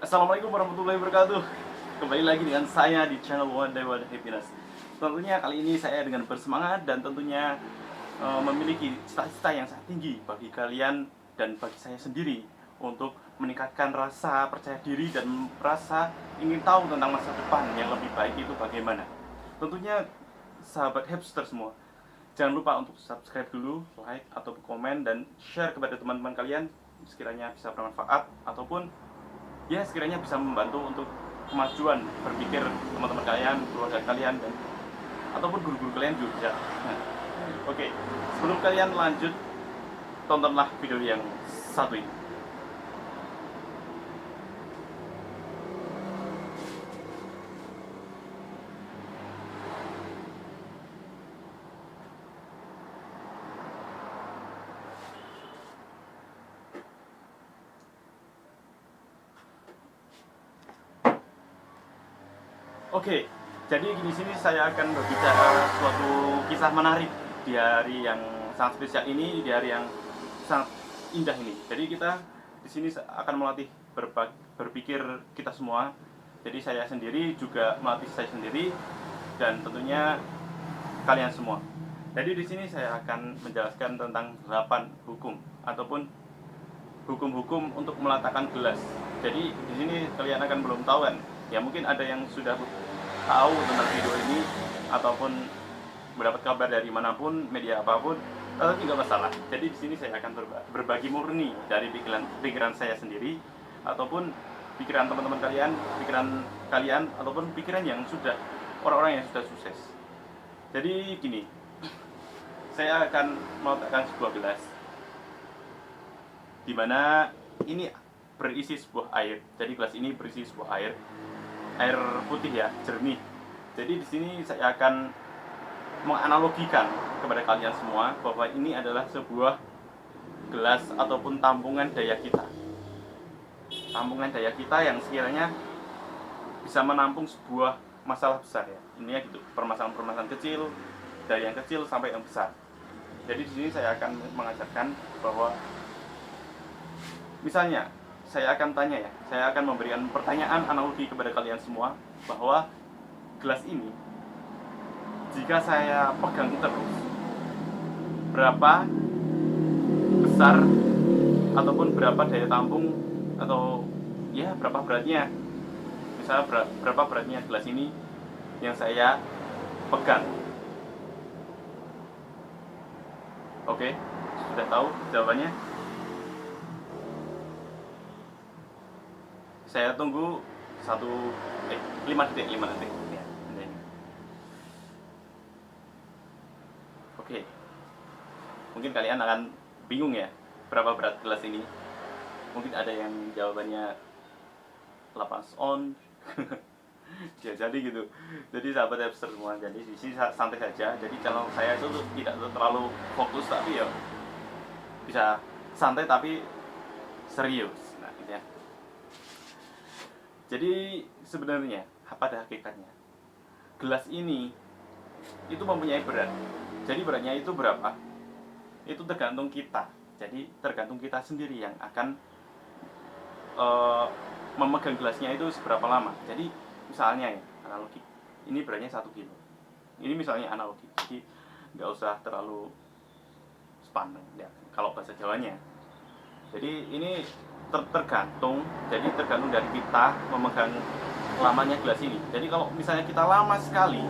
Assalamualaikum warahmatullahi wabarakatuh. Kembali lagi dengan saya di channel One Day One Happiness. Tentunya kali ini saya dengan bersemangat dan tentunya memiliki cita-cita yang sangat tinggi bagi kalian dan bagi saya sendiri untuk meningkatkan rasa percaya diri dan rasa ingin tahu tentang masa depan yang lebih baik itu bagaimana. Tentunya sahabat hipster semua, jangan lupa untuk subscribe dulu, like atau komen dan share kepada teman-teman kalian sekiranya bisa bermanfaat ataupun ya sekiranya bisa membantu untuk kemajuan berpikir teman-teman kalian, keluarga kalian, dan ataupun guru-guru kalian juga. Nah, oke, sebelum kalian lanjut, tontonlah video yang satu ini. Oke, jadi di sini saya akan berbicara suatu kisah menarik di hari yang sangat spesial ini, di hari yang sangat indah ini. Jadi kita di sini akan melatih berpikir kita semua. Jadi saya sendiri juga melatih saya sendiri dan tentunya kalian semua. Jadi di sini saya akan menjelaskan tentang 8 hukum ataupun hukum-hukum untuk meletakkan gelas. Jadi di sini kalian akan belum tahu kan? Ya mungkin ada yang sudah tahu tentang video ini ataupun mendapat kabar dari manapun, media apapun, tidak masalah. Jadi di sini saya akan berbagi murni dari pikiran saya sendiri ataupun pikiran teman-teman kalian, pikiran kalian ataupun pikiran yang sudah orang-orang yang sudah sukses. Jadi gini, saya akan meletakkan sebuah gelas di mana ini berisi sebuah air. Jadi gelas ini berisi sebuah air putih ya, jernih. Jadi di sini saya akan menganalogikan kepada kalian semua bahwa ini adalah sebuah gelas ataupun tampungan daya kita. Tampungan daya kita yang sekiranya bisa menampung sebuah masalah besar ya. Ini ya gitu, permasalahan-permasalahan kecil dari yang kecil sampai yang besar. Jadi di sini saya akan mengajarkan bahwa misalnya saya akan tanya ya, saya akan memberikan pertanyaan analogi kepada kalian semua bahwa gelas ini jika saya pegang terus, berapa besar ataupun berapa daya tampung atau ya berapa beratnya, misalnya berapa beratnya gelas ini yang saya pegang. Oke, sudah tahu jawabannya? Saya tunggu 5 detik ya. Oke, mungkin kalian akan bingung ya berapa berat gelas ini. Mungkin ada yang jawabannya 8 on. Ya jadi gitu. Jadi sahabat hipster semua, jadi di sini santai saja. Jadi channel saya itu tidak terlalu fokus tapi ya bisa santai tapi serius. Nah, gitu ya. Jadi sebenarnya pada hakikatnya gelas ini itu mempunyai berat. Jadi beratnya itu berapa? Itu tergantung kita. Jadi tergantung kita sendiri yang akan memegang gelasnya itu seberapa lama. Jadi misalnya ya analogi, ini beratnya 1 kilo. Ini misalnya analogi. Jadi nggak usah terlalu sepaneng ya kalau bahasa Jawanya. Jadi ini tergantung, jadi tergantung dari kita memegang lamanya gelas ini. Jadi kalau misalnya kita lama sekali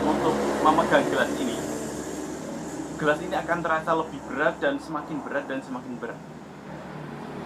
untuk memegang gelas ini akan terasa lebih berat dan semakin berat dan semakin berat.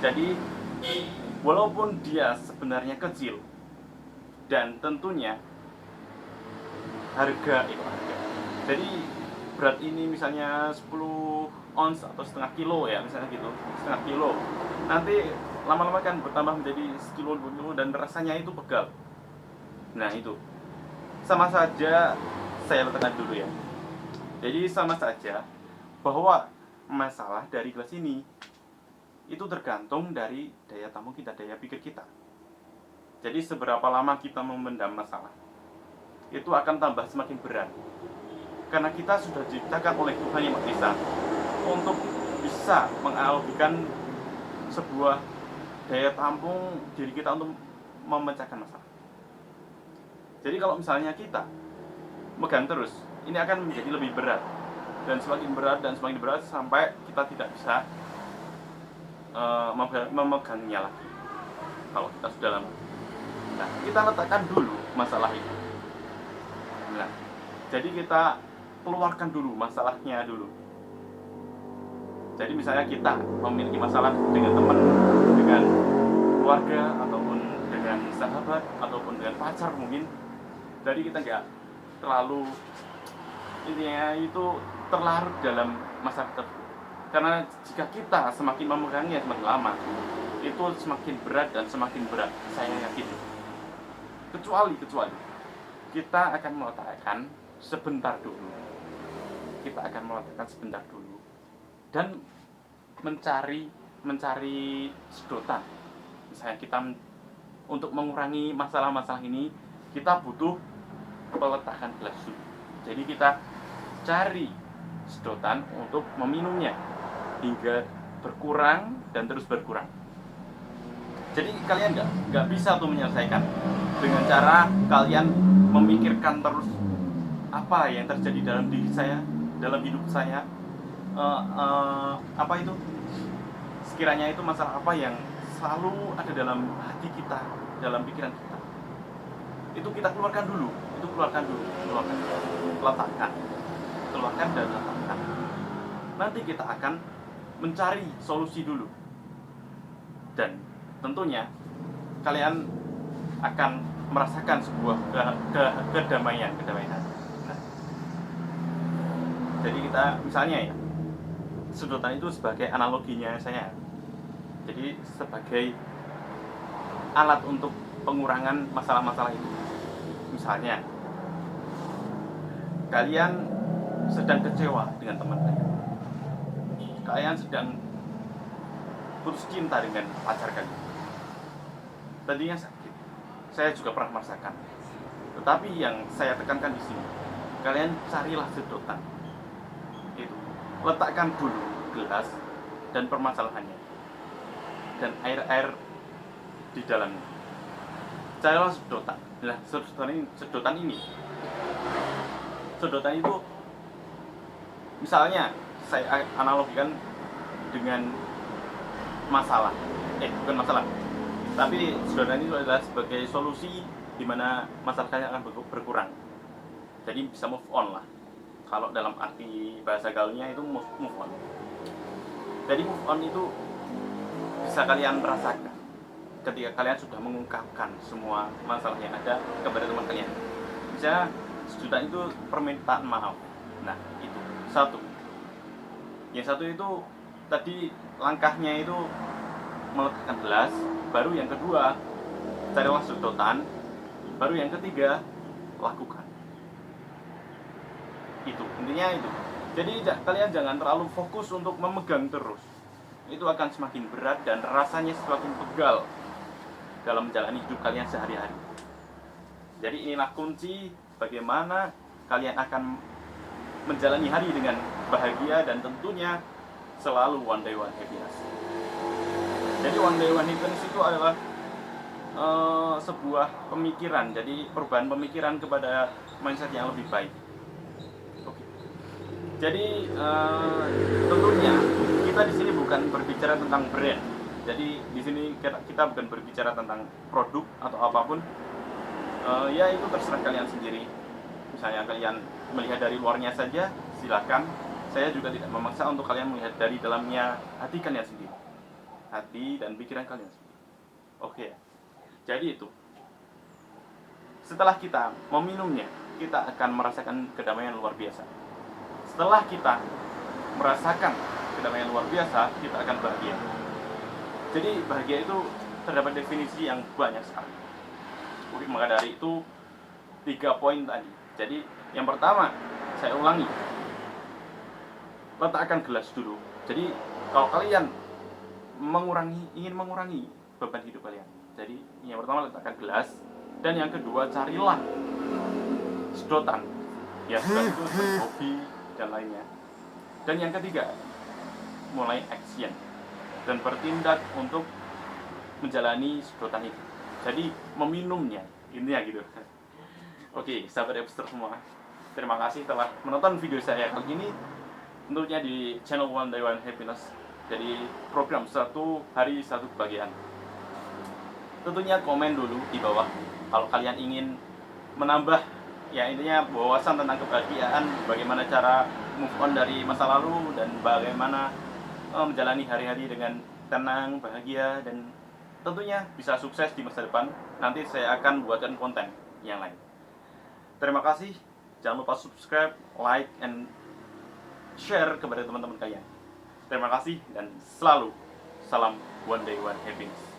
Jadi walaupun dia sebenarnya kecil dan tentunya harga. Jadi berat ini misalnya 10 ons atau setengah kilo ya, misalnya gitu, setengah kilo. Nanti lama-lama kan bertambah menjadi sekilo, 2 kilo dan rasanya itu pegal. Nah itu sama saja, saya letakkan dulu ya. Jadi sama saja bahwa masalah dari gelas ini itu tergantung dari daya tampung kita, daya pikir kita. Jadi seberapa lama kita memendam masalah itu akan tambah semakin berat. Karena kita sudah diciptakan oleh Tuhan Yang Maha Esa untuk bisa menganalogikan sebuah daya tampung diri kita untuk memecahkan masalah. Jadi kalau misalnya kita megang terus, ini akan menjadi lebih berat dan semakin berat sampai kita tidak bisa memegangnya lagi. Kalau kita sudah lama, nah kita letakkan dulu masalah itu. Nah, jadi kita keluarkan dulu masalahnya dulu. Jadi misalnya kita memiliki masalah dengan teman, dengan keluarga, ataupun dengan sahabat, ataupun dengan pacar mungkin. Jadi kita nggak terlalu intinya itu terlarut dalam masalah tersebut. Karena jika kita semakin memegangnya semakin lama, itu semakin berat dan semakin berat. Saya yakin. Kecuali kita akan meletakkan sebentar dulu. Dan mencari sedotan. Misalnya kita untuk mengurangi masalah-masalah ini, kita butuh peletakan gelas dulu. Jadi kita cari sedotan untuk meminumnya hingga berkurang dan terus berkurang. Jadi kalian nggak bisa tuh menyelesaikan dengan cara kalian memikirkan terus apa yang terjadi dalam diri saya, dalam hidup saya, apa itu sekiranya itu masalah apa yang selalu ada dalam hati kita, dalam pikiran kita. Itu kita keluarkan dulu, letakkan dan letakkan. Nanti kita akan mencari solusi dulu, dan tentunya kalian akan merasakan sebuah kedamaian hati. Nah, jadi kita misalnya ya, sedotan itu sebagai analoginya saya, jadi sebagai alat untuk pengurangan masalah-masalah itu. Misalnya kalian sedang kecewa dengan teman kalian sedang putus cinta dengan pacar kalian, tadinya sakit, saya juga pernah merasakan. Tetapi yang saya tekankan di sini, kalian carilah sedotan itu, letakkan dulu gelas dan permasalahannya dan air di dalamnya. Carilah sedotan. Nah, sedotan itu misalnya saya analogikan dengan masalah. Bukan masalah. Tapi sedotan itu adalah sebagai solusi di mana masalah kalian akan berkurang. Jadi bisa move on lah. Kalau dalam arti bahasa gaulnya itu move on. Jadi move on itu bisa kalian rasakan ketika kalian sudah mengungkapkan semua masalah yang ada kepada teman kalian. Misalnya sedotan itu permintaan maaf. Nah, itu satu. Yang satu itu tadi langkahnya itu meletakkan gelas, baru yang kedua carilah sedotan, baru yang ketiga lakukan. Itu intinya itu. Jadi kalian jangan terlalu fokus untuk memegang terus. Itu akan semakin berat dan rasanya semakin pegal dalam menjalani hidup kalian sehari-hari. Jadi inilah kunci bagaimana kalian akan menjalani hari dengan bahagia dan tentunya selalu one day one happiness. Jadi one day one happiness itu adalah sebuah pemikiran, jadi perubahan pemikiran kepada mindset yang lebih baik. Oke. Jadi tentunya kita di sini bukan berbicara tentang brand. Jadi di sini kita bukan berbicara tentang produk atau apapun. Ya itu terserah kalian sendiri. Misalnya kalian melihat dari luarnya saja, silakan. Saya juga tidak memaksa untuk kalian melihat dari dalamnya hati kalian sendiri, hati dan pikiran kalian sendiri. Oke. Jadi itu. Setelah kita meminumnya, kita akan merasakan kedamaian luar biasa. Setelah kita merasakan kedamaian luar biasa, kita akan bahagia. Jadi bahagia itu terdapat definisi yang banyak sekali. Oke, maka dari itu 3 poin tadi. Jadi yang pertama, saya ulangi, letakkan gelas dulu. Jadi kalau kalian ingin mengurangi beban hidup kalian, jadi yang pertama letakkan gelas, dan yang kedua carilah sedotan. Ya, sedotan itu hobi dan lainnya. Dan yang ketiga, mulai action dan bertindak untuk menjalani sedotan itu. Jadi meminumnya, intinya gitu. Oke, sahabat Epster semua, terima kasih telah menonton video saya kali ini, tentunya di channel One Day One Happiness. Jadi program satu hari satu kebahagiaan. Tentunya komen dulu di bawah kalau kalian ingin menambah, ya intinya wawasan tentang kebahagiaan, bagaimana cara move on dari masa lalu, dan bagaimana menjalani hari-hari dengan tenang, bahagia, dan tentunya bisa sukses di masa depan. Nanti saya akan buatkan konten yang lain. Terima kasih, jangan lupa subscribe, like, and share kepada teman-teman kalian. Terima kasih dan selalu salam One Day One Happiness.